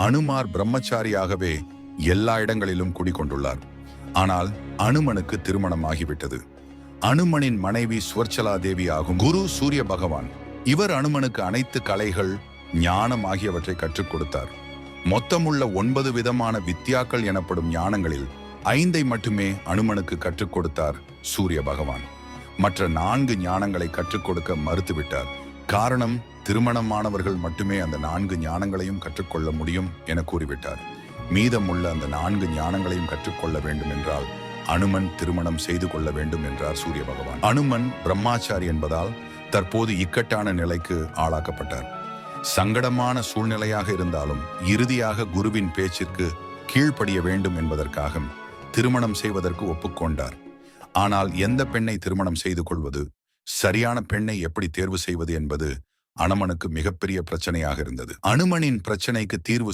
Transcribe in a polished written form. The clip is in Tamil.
அனுமார் பிரம்மச்சாரியாகவே எல்லா இடங்களிலும் குடிகொண்டுள்ளார். ஆனால் அனுமனுக்கு திருமணமாகிவிட்டது. அனுமனின் மனைவி ஸ்வர்ச்சலா தேவி ஆகும் குரு சூரிய பகவான். இவர் அனுமனுக்கு அனைத்து கலைகள், ஞானம் ஆகியவற்றை கற்றுக் கொடுத்தார். மொத்தமுள்ள 9 விதமான வித்யாக்கள் எனப்படும் ஞானங்களில் 5ஐ மட்டுமே அனுமனுக்கு கற்றுக் கொடுத்தார் சூரிய பகவான். மற்ற 4 ஞானங்களை கற்றுக் கொடுக்க மறுத்துவிட்டார். காரணம், திருமணமானவர்கள் மட்டுமே அந்த 4 ஞானங்களையும் கற்றுக்கொள்ள முடியும் என கூறிவிட்டார். மீதமுள்ள அந்த 4 ஞானங்களையும் கற்றுக்கொள்ள வேண்டும் என்றால் அனுமன் திருமணம் செய்து கொள்ள வேண்டும் என்றார் சூரிய பகவான். அனுமன் பிரம்மாச்சாரி என்பதால் தற்போது இக்கட்டான நிலைக்கு ஆளாக்கப்பட்டார். சங்கடமான சூழ்நிலையாக இருந்தாலும் இறுதியாக குருவின் பேச்சிற்கு கீழ்ப்படிய வேண்டும் என்பதற்காக திருமணம் செய்வதற்கு ஒப்புக்கொண்டார். ஆனால் எந்த பெண்ணை திருமணம் செய்து கொள்வது, சரியான பெண்ணை எப்படி தேர்வு செய்வது என்பது அனுமனுக்கு மிகப்பெரிய பிரச்சனையாக இருந்தது. அனுமனின் பிரச்சனைக்கு தீர்வு